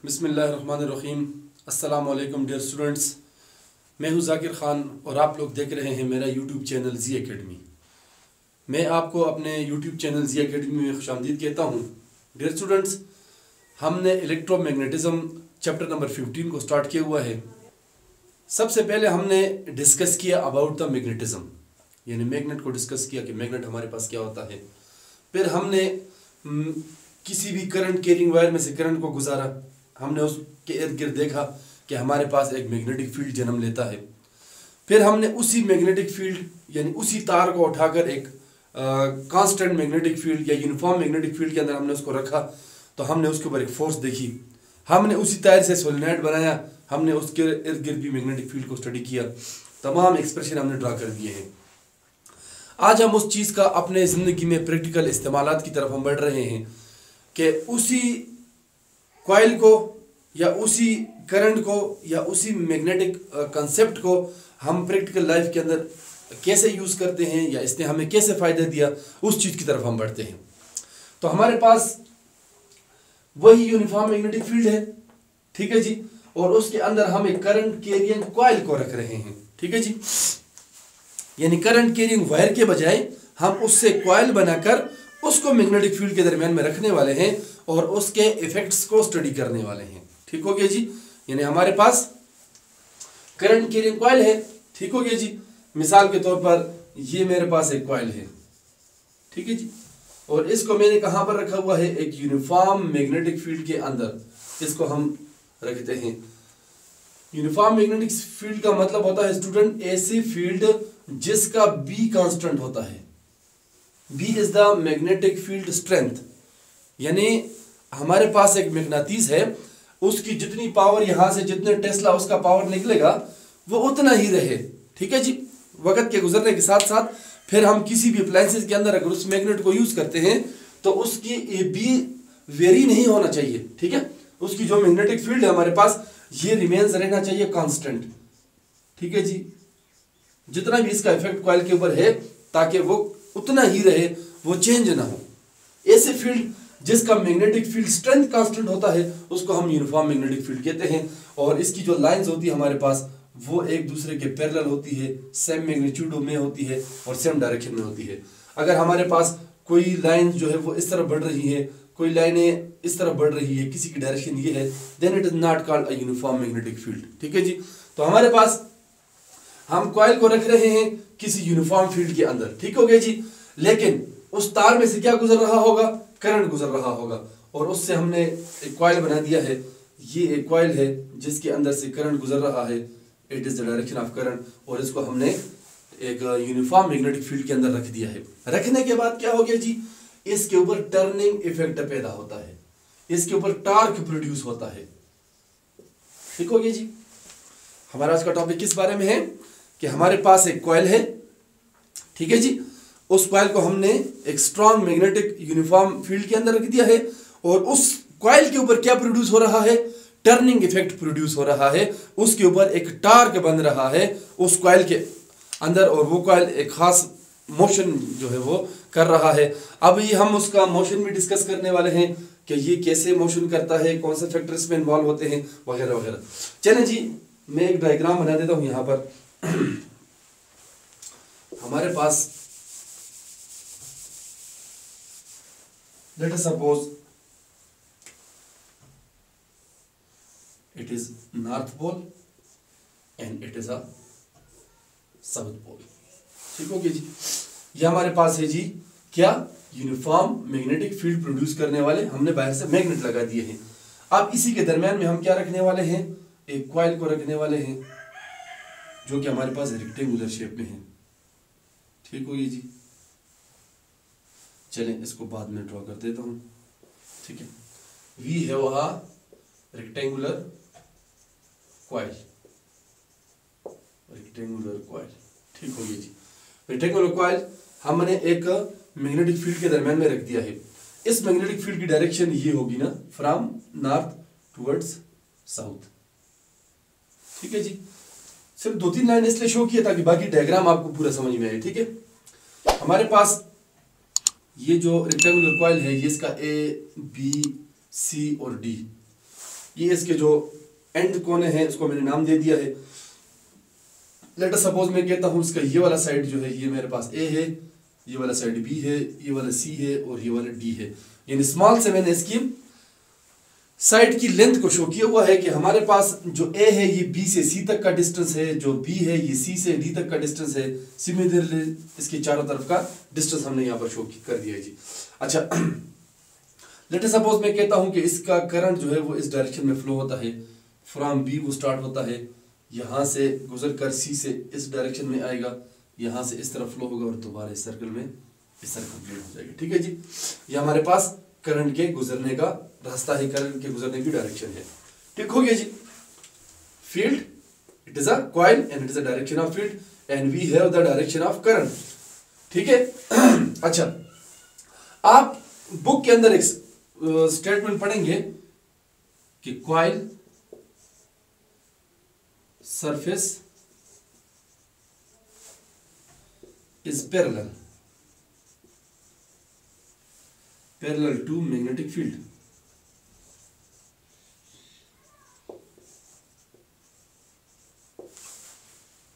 बिस्मिल्लाहिर्रहमानिर्रहीम। अस्सलाम वालेकुम डियर स्टूडेंट्स, मैं हूं ज़ाकिर ख़ान और आप लोग देख रहे हैं मेरा यूट्यूब चैनल जी एकेडमी। मैं आपको अपने यूट्यूब चैनल जी एकेडमी में खुशामदीद कहता हूं। डियर स्टूडेंट्स, हमने इलेक्ट्रोमैग्नेटिज़्म चैप्टर नंबर 15 को स्टार्ट किया हुआ है। सबसे पहले हमने डिस्कस किया अबाउट द मैग्नेटिज़्म, यानी मैग्नेट को डिस्कस किया कि मैग्नेट हमारे पास क्या होता है। फिर हमने किसी भी करंट कैरिंग वायर में से करंट को गुजारा, हमने उसके इर्द गिर्द देखा कि हमारे पास एक मैग्नेटिक फील्ड जन्म लेता है। फिर हमने उसी मैग्नेटिक फील्ड यानी उसी तार को उठाकर एक कांस्टेंट मैग्नेटिक फील्ड या यूनिफॉर्म मैग्नेटिक फील्ड के अंदर हमने उसको रखा, तो हमने उसके ऊपर एक फोर्स देखी। हमने उसी तार से सोलेनॉइड बनाया, हमने उसके इर्द गिर्द भी मैग्नेटिक फील्ड को स्टडी किया। तमाम एक्सप्रेशन हमने ड्रा कर दिए हैं। आज हम उस चीज़ का अपने ज़िंदगी में प्रैक्टिकल इस्तेमालात की तरफ हम बढ़ रहे हैं कि उसी कॉइल को या उसी करंट को या उसी मैग्नेटिक कंसेप्ट को हम प्रैक्टिकल लाइफ के अंदर कैसे यूज़ करते हैं या इसने हमें कैसे फ़ायदा दिया, उस चीज़ की तरफ हम बढ़ते हैं। तो हमारे पास वही यूनिफॉर्म मैग्नेटिक फील्ड है, ठीक है जी, और उसके अंदर हम एक करंट कैरियंग कॉइल को रख रहे हैं, ठीक है जी। यानी करंट कैरियंग वायर के बजाय हम उससे कॉइल बनाकर उसको मैग्नेटिक फील्ड के दरमियान में रखने वाले हैं और उसके इफेक्ट्स को स्टडी करने वाले हैं, ठीक हो गया जी। यानी हमारे पास करंट कैरियंग कॉइल है, ठीक हो गया जी। मिसाल के तौर पर ये मेरे पास एक कॉइल है, ठीक है जी, और इसको मैंने कहां पर रखा हुआ है, एक यूनिफॉर्म मैग्नेटिक फील्ड के अंदर इसको हम रखते हैं। यूनिफॉर्म मैग्नेटिक फील्ड का मतलब होता है स्टूडेंट ऐसी फील्ड जिसका बी कांस्टेंट होता है। B is the magnetic field strength, यानी हमारे पास एक मैग्नेटिस है, उसकी जितनी पावर यहां से जितने टेस्ला उसका पावर निकलेगा वो उतना ही रहे, ठीक है जी। वक्त के गुजरने के साथ साथ फिर हम किसी भी अप्लायंसेस के अंदर अगर उस मैग्नेट को यूज करते हैं तो उसकी बी वेरी नहीं होना चाहिए, ठीक है। उसकी जो मैग्नेटिक फील्ड है हमारे पास ये रिमेन्स रहना चाहिए कांस्टेंट, ठीक है जी। जितना भी इसका इफेक्ट कॉइल के ऊपर है ताकि वो उतना ही रहे, वो चेंज ना हो। ऐसे फील्ड जिसका मैग्नेटिक फील्ड स्ट्रेंथ कांस्टेंट होता है उसको हम यूनिफॉर्म मैग्नेटिक फील्ड कहते हैं। और इसकी जो लाइंस होती है हमारे पास वो एक दूसरे के पैरेलल होती है, सेम मैग्नीट्यूड में होती है और सेम डायरेक्शन में होती है। अगर हमारे पास कोई लाइन जो है वो इस तरफ बढ़ रही है, कोई लाइनें इस तरफ बढ़ रही है, किसी की डायरेक्शन ये है, then it is not called a uniform magnetic field, ठीक है जी। तो हमारे पास हम कॉइल को रख रहे हैं किसी यूनिफॉर्म फील्ड के अंदर, ठीक हो गया जी। लेकिन उस तार में से क्या गुजर रहा होगा, करंट गुजर रहा होगा, और उससे हमने एक कॉइल बना दिया है। ये एक कॉइल है जिसके अंदर से करंट गुजर रहा है, it is the direction of current, और इसको हमने एक यूनिफॉर्म मैग्नेटिक फील्ड के अंदर रख दिया है। रखने के बाद क्या हो गया जी, इसके ऊपर टर्निंग इफेक्ट पैदा होता है, इसके ऊपर टॉर्क प्रोड्यूस होता है, ठीक हो गया जी। हमारा आज का टॉपिक किस बारे में है कि हमारे पास एक कॉइल है, ठीक है जी। उस कॉइल को हमने एक स्ट्रॉन्ग मैग्नेटिक यूनिफॉर्म फील्ड के अंदर रख दिया है और उस कॉइल के ऊपर क्या प्रोड्यूस हो रहा है, टर्निंग इफेक्ट प्रोड्यूस हो रहा है। उसके ऊपर एक टॉर्क बन रहा है उस कॉइल के अंदर, और वो कॉइल एक खास मोशन जो है वो कर रहा है। अब ये हम उसका मोशन भी डिस्कस करने वाले हैं कि ये कैसे मोशन करता है, कौन से फैक्टर इसमें इन्वॉल्व होते हैं वगैरह वगैरह। चलें जी, मैं एक डायग्राम बना देता हूं। यहां पर हमारे पास let us suppose it is north pole and it is a south pole, ठीक हो गया जी। ये हमारे पास है जी क्या, यूनिफॉर्म मैग्नेटिक फील्ड प्रोड्यूस करने वाले हमने बाहर से मैग्नेट लगा दिए हैं। अब इसी के दरमियान में हम क्या रखने वाले हैं, एक कॉइल को रखने वाले हैं जो कि हमारे पास रेक्टेंगुलर शेप में है, ठीक हो गया जी। चलें इसको बाद में ड्रॉ कर देता हूं, ठीक है। We have a rectangular coil, rectangular coil, ठीक हो गया जी। रेक्टेंगुलर कॉइल हमने एक मैग्नेटिक फील्ड के दरमियान में रख दिया है। इस मैग्नेटिक फील्ड की डायरेक्शन ये होगी ना, फ्रॉम नॉर्थ टुवर्ड्स साउथ, ठीक है जी। सिर्फ 2-3 लाइन इसलिए शो किया ताकि बाकी डायग्राम आपको पूरा समझ में आए, ठीक है। हमारे पास ये जो रेक्टेंगुलर कॉइल है ये इसका ए बी सी और डी ये इसके जो एंड कोने हैं इसको मैंने नाम दे दिया है। लेट अस सपोज मैं कहता हूँ इसका ये वाला साइड जो है ये मेरे पास ए है, ये वाला साइड बी है, ये वाला सी है और ये वाला डी है। यानी स्मॉल से मैंने इसकी साइड की लेंथ को शो किया हुआ है कि हमारे पास जो ए है ये बी से सी तक का डिस्टेंस है, जो बी है ये सी से डी तक का डिस्टेंस है। सिमिलरली इसके चारों तरफ का डिस्टेंस हमने यहाँ पर शो कर दिया है जी। अच्छा, लेट अस सपोज मैं कहता हूँ कि इसका करंट जो है वो इस डायरेक्शन में फ्लो होता है, फ्रॉम बी वो स्टार्ट होता है, यहाँ से गुजर कर सी से इस डायरेक्शन में आएगा, यहाँ से इस तरफ फ्लो होगा और दोबारा इस सर्कल में इस तरह कंप्लीट हो जाएगा। ठीक है जी, ये हमारे पास करंट के गुजरने का रास्ता है, करंट के गुजरने की डायरेक्शन है। ठीक हो गया जी। Field, it is a coil and it is a direction of field and we have the direction of current. ठीक है। अच्छा, आप बुक के अंदर एक स्टेटमेंट पढ़ेंगे कि coil surface is parallel to magnetic field।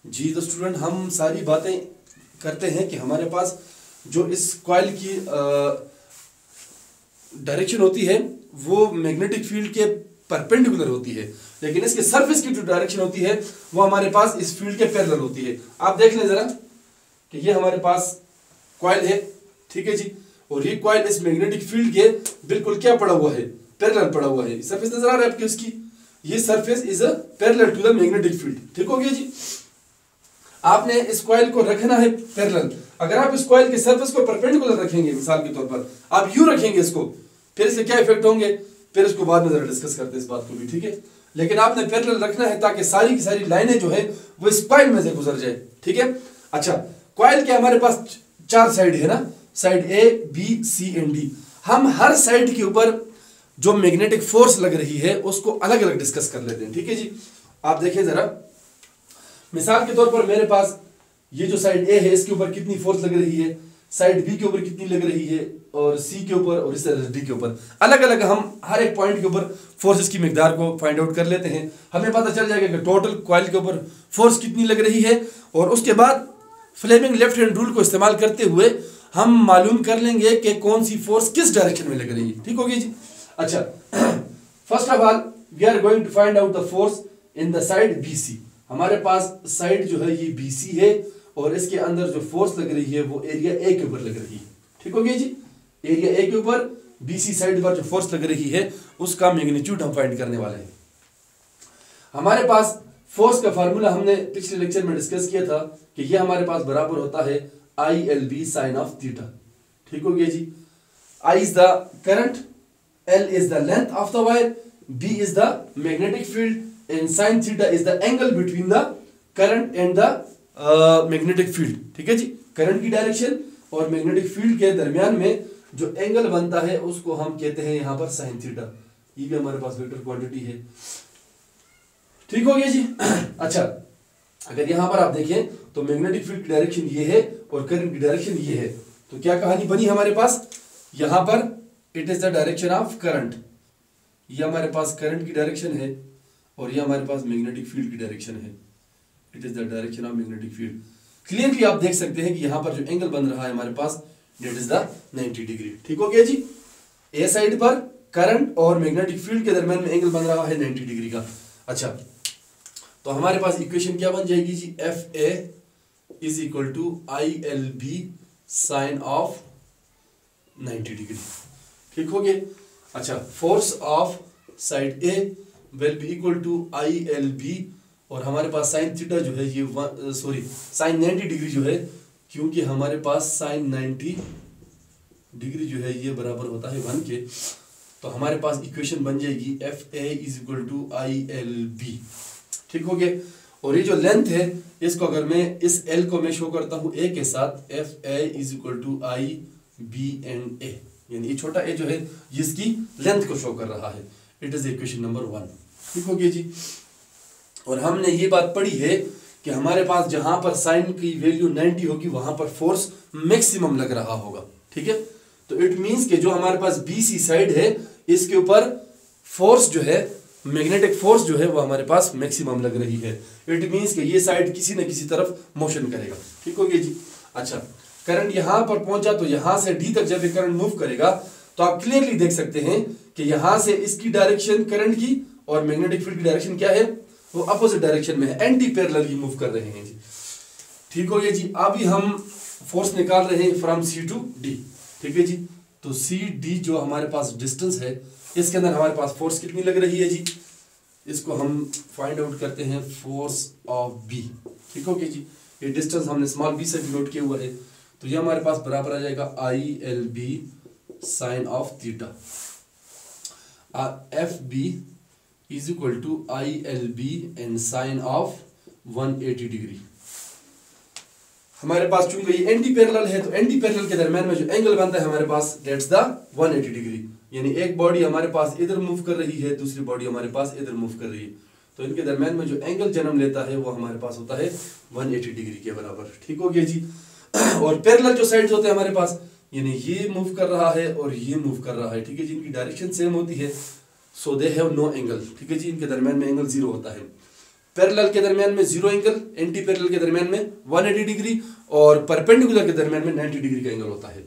जी तो स्टूडेंट, हम सारी बातें करते हैं कि हमारे पास जो इस कॉइल की डायरेक्शन होती है वो मैग्नेटिक फील्ड के परपेंडिकुलर होती है, लेकिन इसके सरफेस की जो डायरेक्शन होती है वो हमारे पास इस फील्ड के पैरेलल होती है। आप देख लें जरा कि ये हमारे पास कॉइल है, ठीक है जी, और ये कॉइल इस मैग्नेटिक फील्ड के बिल्कुल क्या पड़ा हुआ है, पैरेलल पड़ा हुआ है। सरफेस नजर आ रहा है आपकी उसकी, ये surface is a parallel to the magnetic field. ठीक हो गया जी। आपने इस कॉइल को रखना है पैरेलल। अगर आप इस कॉइल के सरफेस को परपेंडिकुलर रखेंगे, मिसाल के तौर पर आप यूं रखेंगे इसको, फिर इसके क्या इफेक्ट होंगे, फिर इसको बाद में जरा डिस्कस करते हैं इस बात को भी। ठीक है, लेकिन आपने पैरेलल रखना है ताकि सारी की सारी लाइनें जो है वो इस कॉइल में से गुजर जाए। ठीक है। अच्छा, कॉइल के हमारे पास 4 साइड है ना, side A B C and D. हम हर साइड के ऊपर जो मैग्नेटिक फोर्स लग रही है उसको अलग अलग डिस्कस कर लेते हैं। ठीक है जी। आप देखिए जरा, मिसाल के तौर पर मेरे पास ये जो साइड ए है इसके ऊपर कितनी फोर्स लग रही है, साइड बी के ऊपर कितनी लग रही है, और सी के ऊपर और इस तरह डी के ऊपर अलग अलग हम हर एक पॉइंट के ऊपर फोर्सेस की मिकदार को फाइंड आउट कर लेते हैं। हमें पता चल जाएगा कि टोटल कॉइल के ऊपर फोर्स कितनी लग रही है, और उसके बाद फ्लेमिंग लेफ्ट हैंड रूल को इस्तेमाल करते हुए हम मालूम कर लेंगे कि कौन सी फोर्स किस डायरेक्शन में लग रही है। ठीक होगी जी। अच्छा, first of all we are going to find out the force in the side BC। हमारे पास साइड जो है ये BC है और इसके अंदर जो फोर्स लग रही है वो एरिया A के ऊपर लग रही है। ठीक हो गया जी। एरिया A के ऊपर BC साइड पर जो फोर्स लग रही है उसका मैग्नीट्यूड हम फाइंड करने वाले हैं। हमारे पास फोर्स का फार्मूला हमने पिछले लेक्चर में डिस्कस किया था कि ये हमारे पास बराबर होता है ILB साइन ऑफ थीटा। ठीक हो गया जी। I is the current, L is the length of the wire, B is the magnetic field and sine theta is the angle between the current and the magnetic field. ठीक है जी। Current की direction और magnetic field के दरमियान में जो angle बनता है उसको हम कहते हैं यहाँ पर साइन थीटा। ये भी हमारे पास वेक्टर क्वांटिटी है। ठीक हो गया जी। अच्छा, अगर यहां पर आप देखें तो मैग्नेटिक फील्ड की डायरेक्शन ये है और करंट की डायरेक्शन ये है, तो क्या कहानी बनी हमारे पास, यहां पर it is the direction of current, ये हमारे पास करंट की डायरेक्शन है, और ये हमारे पास मैग्नेटिक फील्ड की डायरेक्शन है, it is the direction of magnetic field. Clearly आप देख सकते हैं कि यहां पर जो एंगल बन रहा है हमारे पास दैट इज द 90 डिग्री। ठीक हो गया जी। ए साइड पर करंट और मैग्नेटिक फील्ड के दरमियान में एंगल बन रहा है 90 डिग्री का। अच्छा, तो हमारे पास इक्वेशन क्या बन जाएगी जी, FA is equal to ILB sine of 90 degree. ठीक हो गया। अच्छा, force of side A will be equal to ILB, और हमारे पास साइन थीटा जो है ये साइन 90 डिग्री जो है, क्योंकि हमारे पास साइन 90 डिग्री जो है ये बराबर होता है 1 के, तो हमारे पास इक्वेशन बन जाएगी FA is equal to ILB। ठीक हो गया। और ये जो लेंथ है इसको अगर मैं इस L को मैं शो करता हूं A के साथ, FA is equal to IB and A, यानी ये छोटा a जो है इसकी लेंथ को शो कर रहा है। It is equation number 1। ठीक हो गया जी। और हमने ये बात पढ़ी है कि हमारे पास जहां पर साइन की वैल्यू 90 होगी वहां पर फोर्स मैक्सिमम लग रहा होगा। ठीक है, तो इट मींस कि जो हमारे पास BC साइड है इसके ऊपर फोर्स जो है मैग्नेटिक फोर्स जो है वो हमारे पास मैक्सिमम लग रही है। इट मींस कि ये साइड किसी न किसी तरफ मोशन करेगा। ठीक हो गया जी। अच्छा, करंट यहां पर पहुंचा तो यहां से डी तक जब ये करंट मूव करेगा तो आप क्लियरली देख सकते हैं कि यहां से इसकी डायरेक्शन करंट की और मैग्नेटिक फील्ड की डायरेक्शन क्या है, वो अपोजिट डायरेक्शन में है, एंटी पैरेलल मूव कर रहे हैं जी। ठीक हो गया जी। अभी हम फोर्स निकाल रहे हैं फ्रॉम सी टू डी। ठीक है जी। तो सी डी जो हमारे पास डिस्टेंस है, इसके अंदर हमारे पास फोर्स कितनी लग रही है जी, इसको हम फाइंड आउट करते हैं, फोर्स ऑफ बी। ठीक हो गया जी। ये डिस्टेंस हमने स्मॉल बी से डिनोट किया हुआ है, तो ये हमारे पास बराबर आ जाएगा I L B sine of theta. F B is equal to I L B and sine of 180 degree. हमारे पास चूंकि ये एंटी पैरेलल है तो एंटी पैरेलल के दरमियान में जो एंगल बनता है हमारे पास, दैट्स द 180 डिग्री। यानी एक बॉडी हमारे पास इधर मूव कर रही है, दूसरी बॉडी हमारे पास इधर मूव कर रही है, तो इनके दरमियान में जो एंगल जन्म लेता है वो हमारे पास होता है 180 डिग्री के बराबर। ठीक हो गया जी। और पैरेलल जो साइड्स होते हैं हमारे पास, यानी ये मूव कर रहा है और ये मूव कर रहा है, ठीक है जी, इनकी डायरेक्शन सेम होती है, सो दे हैव नो एंगल। ठीक है जी। इनके दरमियान में एंगल जीरो होता है। पैरेलल के दरमियान में जीरो एंगल, एंटी पैरेलल के दरमियान में 180 डिग्री और परपेंडिकुलर के दरमियान में 90 डिग्री का एंगल होता है।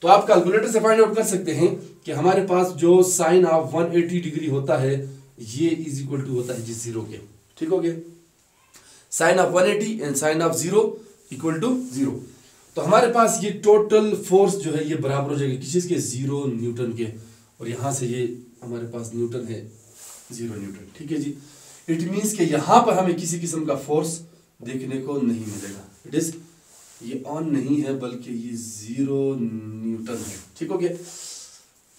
तो आप कैलकुलेटर से फाइंड आउट कर सकते हैं कि हमारे पास जो साइन ऑफ 180 डिग्री होता है ये इज इक्वल टू होता है जी जीरो के। ठीक हो गया। Sine of 180 and sine of zero equal to zero. तो हमारे पास ये टोटल फोर्स जो है ये बराबर हो जाएगा किस चीज के, 0 न्यूटन के, और यहां से ये हमारे पास न्यूटन है 0 न्यूटन। ठीक है जी। इट मीन्स कि यहां पर हमें किसी किस्म का फोर्स देखने को नहीं मिलेगा। इट इज, ये ऑन नहीं है बल्कि ये 0 न्यूटन है। ठीक हो गया।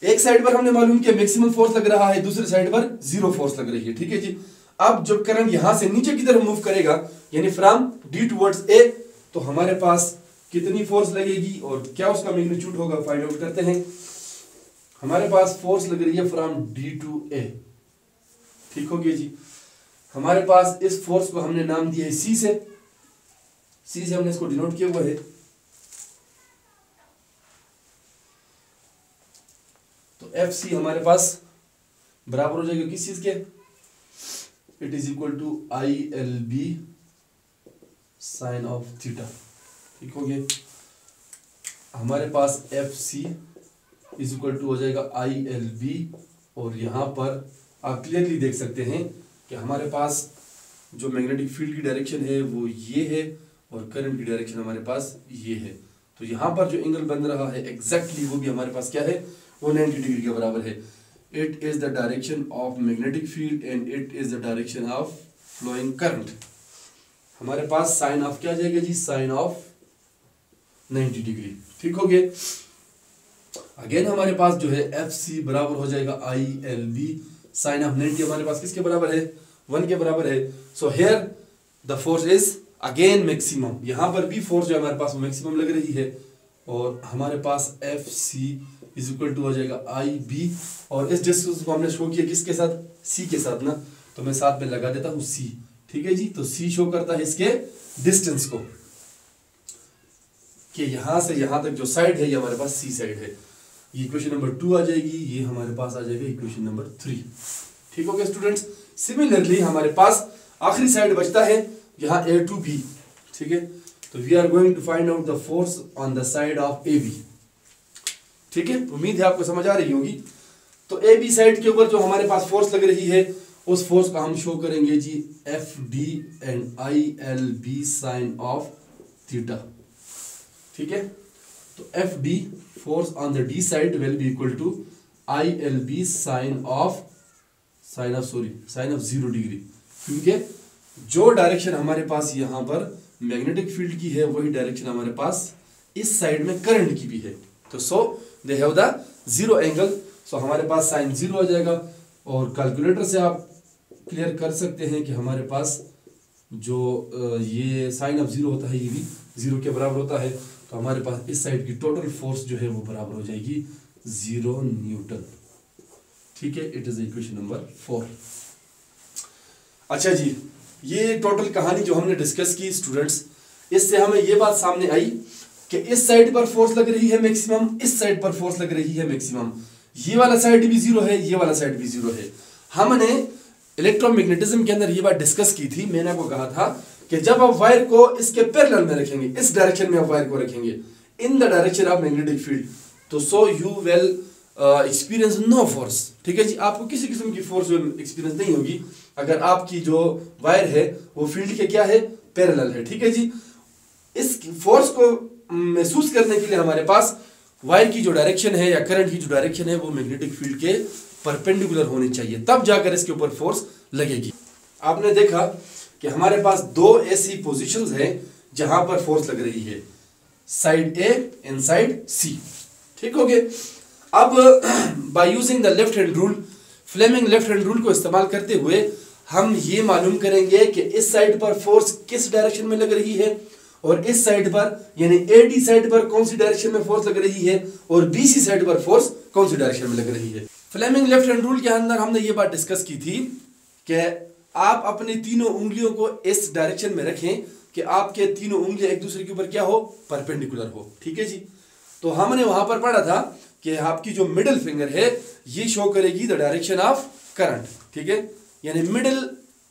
एक साइड पर हमने मालूम किया मैक्सिमम फोर्स लग रहा है, दूसरी साइड पर जीरो फोर्स लग रही है। ठीक है जी। अब जब करंट यहां से नीचे की तरफ मूव करेगा, यानी फ्रॉम डी टुवर्ड्स ए, तो हमारे पास कितनी फोर्स लगेगी और क्या उसका मैग्नीट्यूड होगा, फाइंड आउट करते हैं। हमारे पास फोर्स लग रही है फ्रॉम डी टू ए। ठीक हो गया जी। हमारे पास इस फोर्स को हमने नाम दिया है सी से, सी से हमने इसको डिनोट किया हुआ है। तो एफ सी हमारे पास बराबर हो जाएगा किस चीज के, it is equal to I L B sine of theta. ठीक हो गया। हमारे पास F C is equal to हो जाएगा आई एल बी, और यहां पर आप क्लियरली देख सकते हैं कि हमारे पास जो मैग्नेटिक फील्ड की डायरेक्शन है वो ये है और करंट की डायरेक्शन हमारे पास ये है। तो यहाँ पर जो एंगल बन रहा है एग्जैक्टली वो भी हमारे पास क्या है, वो 90 डिग्री के बराबर है। It is the direction of magnetic field and it is the direction of flowing current. हमारे पास साइन ऑफ क्या आ जाएगा जी, साइन ऑफ 90 डिग्री। ठीक हो गया। अगेन हमारे पास जो है एफ सी बराबर हो जाएगा I L B sine of 90, हमारे पास किसके बराबर है, 1 के बराबर है। So here the force is again maximum. यहां पर भी फोर्स जो हमारे पास मैक्सिमम लग रही है, और हमारे पास F C is equal to हो जाएगा आई बी, और इस डिस्टेंस को हमने शो किया किसके साथ, सी के साथ ना, तो मैं साथ में लगा देता हूं सी। ठीक है जी। तो सी शो करता है इसके डिस्टेंस को, कि यहां से यहां तक जो साइड है ये हमारे पास सी साइड है। ये इक्वेशन नंबर 2 आ जाएगी, ये हमारे पास आ जाएगा इक्वेशन नंबर 3। ठीक हो गया स्टूडेंट्स। सिमिलरली हमारे पास आखिरी साइड बचता है यहाँ ए टू बी। ठीक है। तो we are going to find out the force on the side of A B. ठीक है। उम्मीद है आपको समझ आ रही होगी। तो ए बी साइड के ऊपर जो हमारे पास फोर्स लग रही है उस फोर्स का हम शो करेंगे जी F D and I L B sine of theta. ठीक है। तो F D force on the D side will be equal to I L B sine of 0 degree, क्योंकि जो डायरेक्शन हमारे पास यहाँ पर मैग्नेटिक फील्ड की है वही डायरेक्शन हमारे पास इस साइड में करंट की भी है। तो so they have the zero angle. So हमारे पास साइन 0 आ जाएगा, और कैलकुलेटर से आप क्लियर कर सकते हैं कि हमारे पास जो ये साइन ऑफ 0 होता है ये भी 0 के बराबर होता है। तो हमारे पास इस साइड की टोटल फोर्स जो है वो बराबर हो जाएगी 0 न्यूटन। ठीक है। It is equation number 4। अच्छा जी, ये टोटल कहानी जो हमने डिस्कस की स्टूडेंट्स, इससे हमें ये बात सामने आई कि इस साइड पर फोर्स लग रही है मैक्सिमम, इस साइड पर फोर्स लग रही है मैक्सिमम। ये वाला साइड भी 0 है, ये वाला साइड भी 0 है। हमने इलेक्ट्रोमैग्नेटिज्म के अंदर ये बात डिस्कस की थी, मैंने आपको कहा था कि जब आप वायर को इसके पैरेलल में रखेंगे, इस डायरेक्शन में आप वायर को रखेंगे, in the direction of magnetic field, तो so you will experience no force. ठीक है जी, आपको किसी किस्म की फोर्स एक्सपीरियंस नहीं होगी अगर आपकी जो वायर है वो फील्ड के क्या है, पैरेलल है। ठीक है जी, इस फोर्स को महसूस करने के लिए हमारे पास वायर की जो डायरेक्शन है या करंट की जो डायरेक्शन है वो मैग्नेटिक फील्ड के परपेंडिकुलर होनी चाहिए, तब जाकर इसके ऊपर फोर्स लगेगी। आपने देखा कि हमारे पास दो ऐसी पोजीशंस हैं जहां पर फोर्स लग रही है, side A and side C. ठीक हो गया। अब by using the left hand rule, Fleming left hand rule को इस्तेमाल करते हुए हम ये मालूम करेंगे कि इस साइड पर फोर्स किस डायरेक्शन में लग रही है और इस साइड पर यानी एडी साइड पर कौन सी डायरेक्शन में फोर्स लग रही है और बीसी साइड पर फोर्स कौन सी डायरेक्शन में लग रही है। फ्लेमिंग लेफ्ट हैंड रूल के अंदर हमने ये बात डिस्कस की थी कि आप अपनी तीनों उंगलियों को इस डायरेक्शन में रखें कि आपके तीनों उंगलियां एक दूसरे के ऊपर क्या हो, परपेंडिकुलर हो। ठीक है जी, तो हमने वहां पर पढ़ा था कि आपकी जो मिडिल फिंगर है ये शो करेगी द डायरेक्शन ऑफ करंट। ठीक है, यानी मिडिल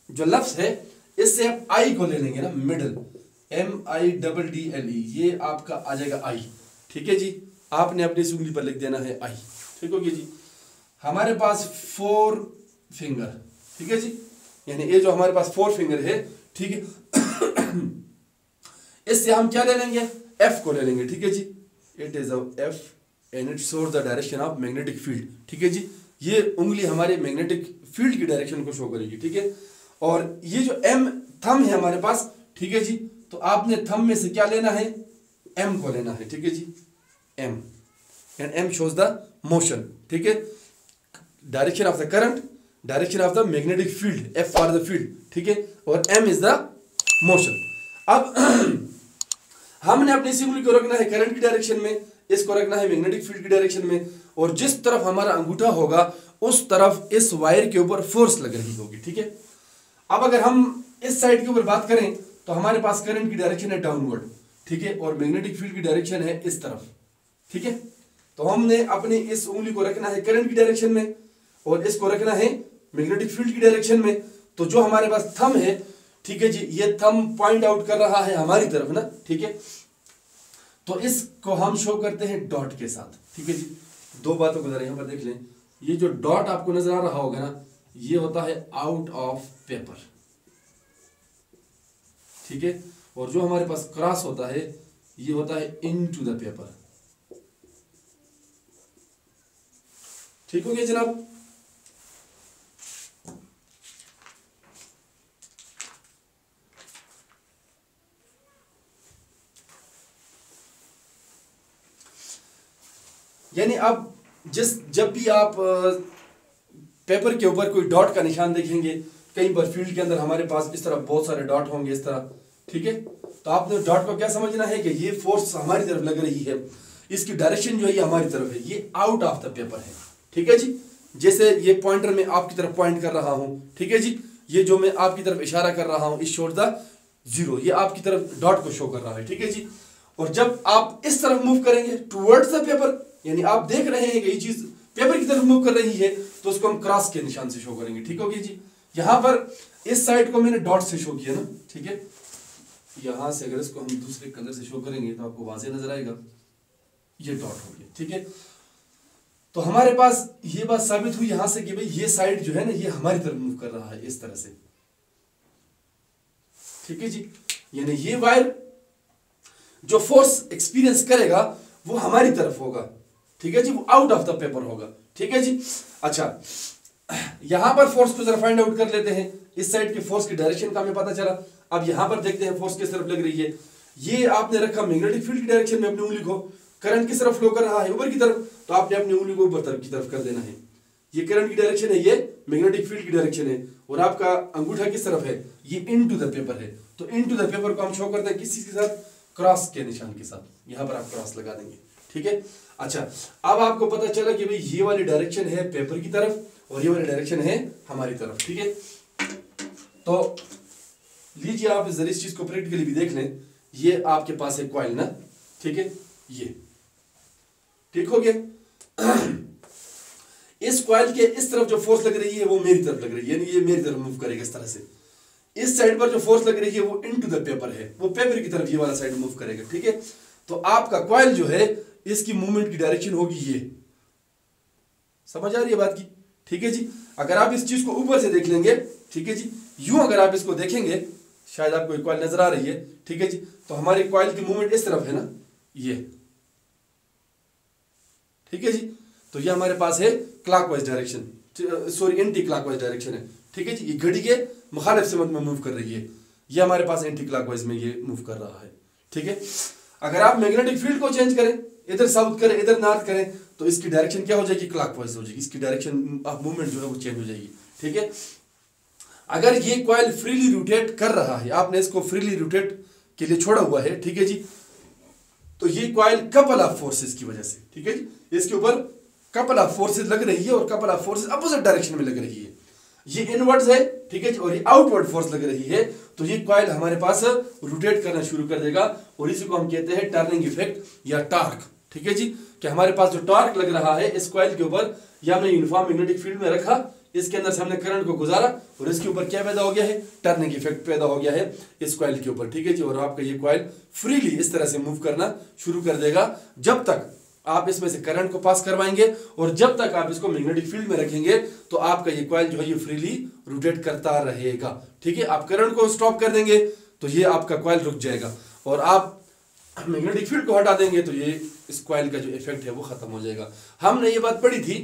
जो लफ्ज है इससे आप आई को ले लेंगे ना, मिडिल MIDDLE, ये आपका आ जाएगा आई। ठीक है जी, आपने अपनी उंगली पर लिख देना है आई। ठीक हो गया जी। हमारे पास 4 फिंगर, ठीक है जी, यानी ये जो हमारे पास 4 फिंगर है, ठीक है, इससे हम क्या ले लेंगे, एफ को ले लेंगे। ठीक है जी, it is F and it shows the direction of magnetic field. ठीक है जी, ये उंगली हमारे मैग्नेटिक फील्ड की डायरेक्शन को शो करेगी। ठीक है, और ये जो एम थंब है हमारे पास, ठीक है जी, तो आपने थंब में से क्या लेना है, एम को लेना है। ठीक है जी, M and M shows the motion. ठीक है, direction of the current, direction of the magnetic field, F for the field. ठीक है, और एम इज द मोशन। अब हमने अपनी इस उंगली को रखना है करंट की डायरेक्शन में, इसको रखना है मैग्नेटिक फील्ड की डायरेक्शन में, और जिस तरफ हमारा अंगूठा होगा उस तरफ इस वायर के ऊपर फोर्स लग रही होगी। ठीक है, अब अगर हम इस साइड के ऊपर बात करें तो हमारे पास करंट की डायरेक्शन है डाउनवर्ड। ठीक है, और मैग्नेटिक फील्ड की डायरेक्शन है इस तरफ। ठीक है, तो हमने अपनी इस उंगली को रखना है करंट की डायरेक्शन में और इसको रखना है मैग्नेटिक फील्ड की डायरेक्शन में। तो जो हमारे पास थंब है, ठीक है जी, ये थंब पॉइंट आउट कर रहा है हमारी तरफ ना। ठीक है, तो इसको हम शो करते हैं डॉट के साथ। ठीक है जी, दो बातों को जरा यहां पर देख लें। ये जो डॉट आपको नजर आ रहा होगा ना, ये होता है आउट ऑफ पेपर। ठीक है, और जो हमारे पास क्रॉस होता है ये होता है इनटू द पेपर। ठीक हो गया जनाब। यानी अब जब भी आप पेपर के ऊपर कोई डॉट का निशान देखेंगे, कहीं पर फील्ड के अंदर हमारे पास इस तरह बहुत सारे डॉट होंगे इस तरह। ठीक है, तो आपने डॉट को क्या समझना है कि ये फोर्स हमारी तरफ लग रही है, इसकी डायरेक्शन जो है ये हमारी तरफ है, ये आउट ऑफ द पेपर है। ठीक है जी, जैसे ये पॉइंटर में आपकी तरफ पॉइंट कर रहा हूं, ठीक है जी, ये जो मैं आपकी तरफ इशारा कर रहा हूं, इस शोड द 0, ये आपकी तरफ डॉट को शो कर रहा है। ठीक है जी, और जब आप इस तरफ मूव करेंगे टुवर्ड्स द पेपर, यानी आप देख रहे हैं कि ये चीज पेपर की तरफ मूव कर रही है, तो उसको हम क्रॉस के निशान से शो करेंगे। ठीक हो गया जी, यहां पर इस साइड को मैंने डॉट से शो किया ना। ठीक है, यहां से अगर इसको हम दूसरे कलर से शो करेंगे तो आपको वाज़ेह नजर आएगा, ये डॉट हो गया। ठीक है, तो हमारे पास ये बात साबित हुई यहां से कि भाई ये साइड जो है ना ये हमारी तरफ मूव कर रहा है इस तरह से। ठीक है जी, यानी ये वायर जो फोर्स एक्सपीरियंस करेगा वो हमारी तरफ होगा। ठीक है जी, वो आउट ऑफ द पेपर होगा। ठीक है जी, अच्छा यहां पर फोर्स को जरा फाइंड आउट कर लेते हैं। इस साइड के फोर्स की डायरेक्शन का हमें पता चला। अब यहां पर देखते हैं फोर्स किस तरफ लग रही है। ये आपने रखा मैग्नेटिक फील्ड की डायरेक्शन में अपनी उंगली को, करंट किस तरफ फ्लो कर रहा है, ऊपर की तरफ, तो आपने अपनी उंगली को ऊपर की तरफ कर देना है। ये करंट की डायरेक्शन है, ये मैग्नेटिक फील्ड की डायरेक्शन है, और आपका अंगूठा किस तरफ है, ये इनटू द पेपर है। तो इनटू द पेपर को हम शो करते हैं किस चीज के साथ, क्रॉस के निशान के साथ। यहां पर आप क्रॉस लगा देंगे। ठीक है, अच्छा अब आपको पता चला कि भाई ये वाली डायरेक्शन है पेपर की तरफ और ये वाली डायरेक्शन है हमारी तरफ। ठीक है, तो लीजिए आप जरा इस चीज को प्रैक्टिकली भी देख लें। ये आपके पास है कॉइल ना, ठीक है, ये ठीक हो गया। इस कॉइल के इस तरफ जो फोर्स लग रही है वो मेरी तरफ लग रही है, यानी ये मेरी तरफ मूव करेगा इस तरह से। इस साइड पर जो फोर्स लग रही है वो इनटू द पेपर है, वो पेपर की तरफ ये वाला साइड मूव करेगा, ठीक है। तो आपका कॉइल जो है इसकी मूवमेंट की डायरेक्शन होगी ये, समझ आ रही है बात की, ठीक है जी। अगर आप इस चीज को ऊपर से देख लेंगे, ठीक है जी, यूं अगर आप इसको देखेंगे, शायद आपको एक कॉइल नजर आ रही है, ठीक है जी, तो हमारी कॉइल की मूवमेंट इस तरफ है ना, ये, ठीक है जी। तो ये हमारे पास है clockwise direction, sorry anti clockwise direction है, ठीक है जी। ये घड़ी के मुखालिफ सिमत में मूव कर रही है, ये हमारे पास एंटी क्लॉकवाइज में ये मूव कर रहा है, ठीक है। अगर आप मैग्नेटिक फील्ड को चेंज करें, इधर साउथ करें इधर नॉर्थ करें, तो इसकी डायरेक्शन क्या हो जाएगी, क्लॉकवाइज हो जाएगी, इसकी डायरेक्शन ऑफ मूवमेंट जो है वो चेंज हो जाएगी, ठीक है। अगर ये कॉइल फ्रीली रोटेट कर रहा है, आपने इसको फ्रीली रोटेट के लिए छोड़ा हुआ है, ठीक है जी, तो ये कॉइल कपल ऑफ फोर्सेस की वजह से, ठीक है जी, इसके ऊपर कपल ऑफ फोर्सेस लग रही है और couple of forces opposite direction में लग रही है, ये इनवर्ड्स है, ठीक है जी, और ये आउटवर्ड फोर्स लग रही है, तो ये कॉइल हमारे पास रोटेट करना शुरू कर देगा और इसी को हम कहते हैं टर्निंग इफेक्ट या टॉर्क, ठीक है जी। कि हमारे पास जो टॉर्क लग रहा है इस कॉइल के ऊपर, ये हमने यूनिफॉर्म मैग्नेटिक फील्ड में रखा, इसके अंदर से हमने करंट को गुजारा और इसके ऊपर क्या पैदा हो गया है, टर्निंग इफेक्ट पैदा हो गया है इस कॉइल के ऊपर, ठीक है जी। और आपका ये कॉइल फ्रीली इस तरह से मूव करना शुरू कर देगा जब तक आप इसमें से करंट को पास करवाएंगे और जब तक आप इसको मैग्नेटिक फील्ड में रखेंगे, तो आपका ये कॉइल जो है ये फ्रीली रोटेट करता रहेगा, ठीक है। आप करंट को स्टॉप कर देंगे तो ये आपका कॉइल रुक जाएगा और आप मैग्नेटिक फील्ड को हटा देंगे तो ये इस कॉइल का जो इफेक्ट है वो खत्म हो जाएगा। हमने ये बात पढ़ी थी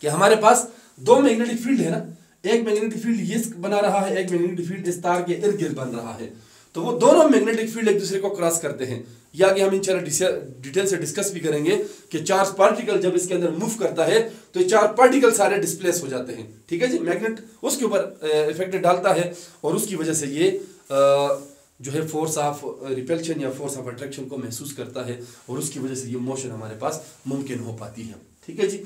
कि हमारे पास दो मैग्नेटिक फील्ड है ना, एक मैग्नेटिक फील्ड ये बना रहा है, एक मैग्नेटिक फील्ड इस तार के इर्द गिर्द बन रहा है, तो वो दोनों मैग्नेटिक फील्ड एक दूसरे को क्रॉस करते हैं। ये आगे हम इंशाल्लाह डिटेल से डिस्कस भी करेंगे कि चार्ज पार्टिकल जब इसके अंदर मूव करता है तो ये चार्ज पार्टिकल सारे डिस्प्लेस हो जाते हैं, ठीक है जी। मैग्नेट उसके ऊपर इफेक्ट डालता है और उसकी वजह से ये जो है फोर्स ऑफ रिपल्शन या फोर्स ऑफ अट्रैक्शन को महसूस करता है और उसकी वजह से ये मोशन हमारे पास मुमकिन हो पाती है, ठीक है जी।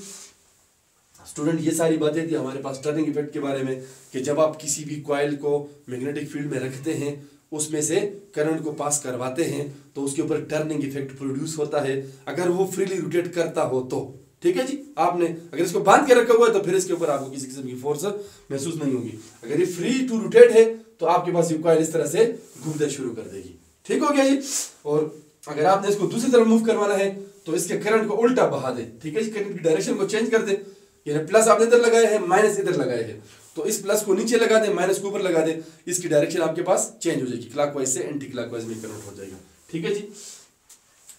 स्टूडेंट, ये सारी बातें थी हमारे पास टर्निंग इफेक्ट के बारे में कि जब आप किसी भी कॉइल को मैग्नेटिक फील्ड में रखते हैं, उसमें से करंट को पास करवाते हैं, तो उसके ऊपर टर्निंग इफेक्ट प्रोड्यूस होता है अगर वो फ्रीली रोटेट करता हो तो, ठीक है जी। आपने अगर इसको बांध के रखा हुआ है तो फिर इसके ऊपर आपको किसी किस्म की फोर्स महसूस नहीं होगी। अगर ये फ्री टू रोटेट है तो आपके पास ये कॉइल इस तरह से घूमना शुरू कर देगी, ठीक हो गया जी। और अगर आपने इसको दूसरी तरफ मूव करवाना है तो इसके करंट को उल्टा बहा दे, ठीक है जी, करंट की डायरेक्शन को चेंज कर दे, यानी प्लस आपने इधर लगाया है, माइनस इधर लगाया है, तो इस प्लस को नीचे लगा दे, माइनस को ऊपर लगा दे, इसकी डायरेक्शन आपके पास चेंज हो जाएगी, क्लॉकवाइज से एंटी क्लॉकवाइज में कन्वर्ट हो जाएगा, ठीक है जी।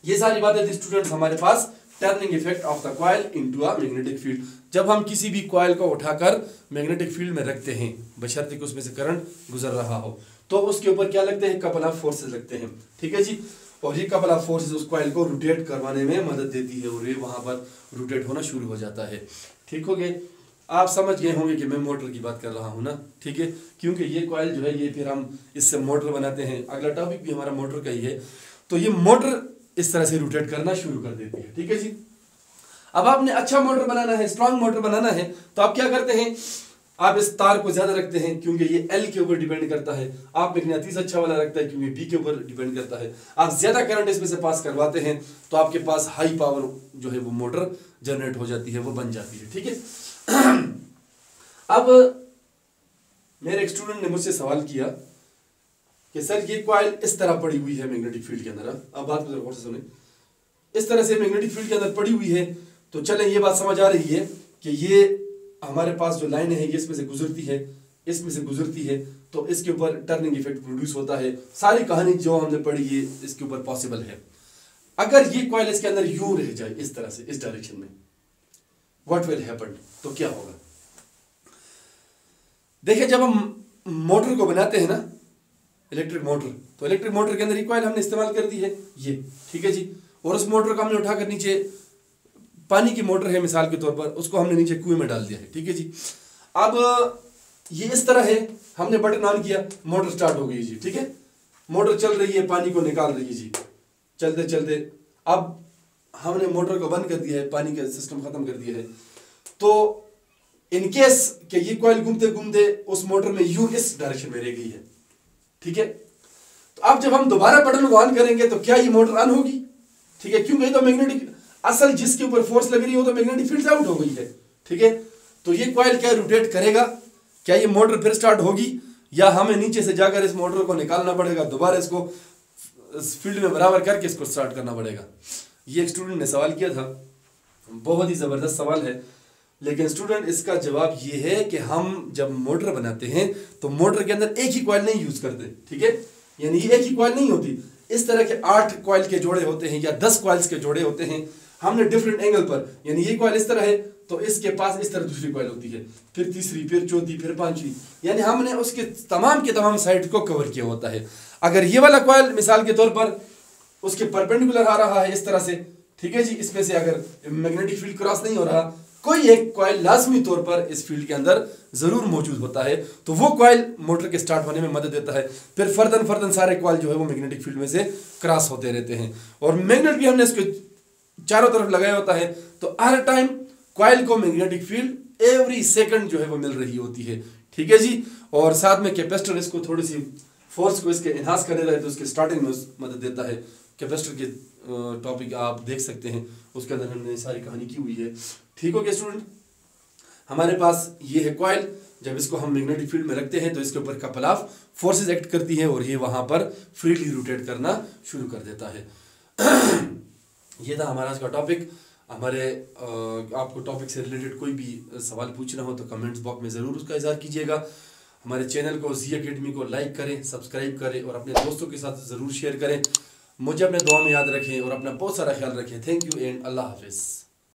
ये सारी बातें थी स्टूडेंट्स हमारे पास turning effect of the coil into a magnetic field. जब हम किसी भी कॉइल को उठाकर मैग्नेटिक फील्ड में रखते हैं, बशर्ते कि उसमें से करंट गुजर रहा हो, तो उसके ऊपर क्या लगते हैं, कपल ऑफ फोर्सेस लगते हैं, ठीक है जी। और ये कपल ऑफ फोर्सेस उस कॉइल को रोटेट करवाने में मदद देती है और ये वहां पर रोटेट होना शुरू हो जाता है, ठीक हो गए। आप समझ गए होंगे कि मैं मोटर की बात कर रहा हूं ना, ठीक है, क्योंकि ये कॉइल जो है ये फिर हम इससे मोटर बनाते हैं, अगला टॉपिक भी हमारा मोटर का ही है। तो ये मोटर इस तरह से रोटेट करना शुरू कर देती है, ठीक है जी। अब आपने अच्छा मोटर बनाना है, स्ट्रांग मोटर बनाना है, तो आप क्या करते हैं, आप इस तार को ज्यादा रखते हैं क्योंकि ये एल के ऊपर डिपेंड करता है, आप मैग्नेटिस अच्छा वाला रखता है क्योंकि बी के ऊपर डिपेंड करता है। आप ज्यादा करंट इसमें से पास करवाते हैं तो आपके पास हाई पावर जो है वो मोटर जनरेट हो जाती है, वो बन जाती है, ठीक है। अब मेरे एक स्टूडेंट ने मुझसे सवाल किया कि सर ये कॉइल इस तरह पड़ी हुई है मैग्नेटिक फील्ड के अंदर, अब बात को गौर से सुने, इस तरह से मैग्नेटिक फील्ड के अंदर पड़ी हुई है, तो चलें ये बात समझ आ रही है कि ये हमारे पास जो लाइन है ये इसमें से गुजरती है, इसमें से गुजरती है, तो इसके ऊपर टर्निंग इफेक्ट प्रोड्यूस होता है। सारी कहानी जो हमने पढ़ी ये इसके ऊपर पॉसिबल है। अगर ये कॉइल इसके अंदर यूं रह जाए इस तरह से, इस डायरेक्शन में, व्हाट विल हैपन, तो क्या होगा। देखिए, जब हम मोटर को बनाते हैं ना, इलेक्ट्रिक मोटर, तो इलेक्ट्रिक मोटर के अंदर ये कॉइल हमने इस्तेमाल कर दी है ये, ठीक है जी। और उस मोटर को हमने उठाकर नीचे, पानी की मोटर है मिसाल के तौर पर, उसको हमने नीचे कुएं में डाल दिया है, ठीक है जी। अब ये इस तरह है, हमने बटन ऑन किया, मोटर स्टार्ट हो गई जी, ठीक है, मोटर चल रही है, पानी को निकाल रही है जी, चलते चलते अब हमने मोटर को बंद कर दिया है, पानी का सिस्टम खत्म कर दिया है। तो इनकेस कि ये कॉइल घूमते घूमते उस मोटर में यूं इस डायरेक्शन में रह गई है, ठीक है, तो अब जब हम दोबारा बटन को ऑन करेंगे तो क्या ये मोटर ऑन होगी, ठीक है, क्योंकि तो मैग्नेटिक असल जिसके ऊपर फोर्स लग रही है वो तो मैग्नेटिक फील्ड से आउट हो गई है, ठीक है। तो ये कॉइल क्या रोटेट करेगा, क्या ये मोटर फिर स्टार्ट होगी या हमें नीचे से जाकर इस मोटर को निकालना पड़ेगा, दोबारा इसको इस फील्ड में बराबर करके इसको स्टार्ट करना पड़ेगा। ये एक स्टूडेंट ने सवाल किया था, बहुत ही ज़बरदस्त सवाल है, लेकिन स्टूडेंट इसका जवाब ये है कि हम जब मोटर बनाते हैं तो मोटर के अंदर एक ही कॉइल नहीं यूज़ करते, ठीक है। यानी ये एक ही कॉइल नहीं होती, इस तरह के 8 कॉइल के जोड़े होते हैं या 10 कॉइल्स के जोड़े होते हैं। हमने डिफरेंट एंगल पर, यानी ये कॉइल इस तरह है तो इसके पास इस तरह दूसरी कॉइल होती है, फिर तीसरी, फिर चौथी, फिर पांचवी, यानी हमने उसके तमाम के तमाम साइड को कवर किया होता है। अगर ये वाला कॉइल मिसाल के तौर पर उसके परपेंडिकुलर आ रहा है इस तरह से, ठीक है जी, इसमें से अगर मैग्नेटिक फील्ड क्रॉस नहीं हो रहा, कोई एक कॉइल लाजमी तौर पर इस फील्ड के अंदर जरूर मौजूद होता है, तो वो कॉइल मोटर के स्टार्ट होने में मदद देता है। फिर फर्दन सारे कॉइल जो है वो मैग्नेटिक फील्ड में से क्रॉस होते रहते हैं। और मैग्नेट भी हमने इसके चारों तरफ लगाया होता है, तो हर टाइम कॉइल को मैग्नेटिक फील्ड एवरी सेकंड जो है वो मिल रही होती है, ठीक है जी। और साथ में कैपेसिटर इसको थोड़ी सी फोर्स को इसके एनहांस कर देता है, तो उसके स्टार्टिंग में मदद देता है। कैपेसिटर के टॉपिक आप देख सकते हैं, उसके अंदर हमने सारी कहानी की हुई है, ठीक हो गया स्टूडेंट। हमारे पास ये है कॉइल, जब इसको हम मैग्नेटिक फील्ड में रखते हैं तो इसके ऊपर कपल ऑफ फोर्सेस एक्ट करती है और ये वहां पर फ्रीली रोटेट करना शुरू कर देता है। ये था हमारा आज का टॉपिक। हमारे आपको टॉपिक से रिलेटेड कोई भी सवाल पूछना हो तो कमेंट्स बॉक्स में ज़रूर उसका इज़हार कीजिएगा। हमारे चैनल को जी एकेडमी को लाइक करें, सब्सक्राइब करें और अपने दोस्तों के साथ ज़रूर शेयर करें। मुझे अपने दुआ में याद रखें और अपना बहुत सारा ख्याल रखें। थैंक यू एंड अल्लाह हाफिज़।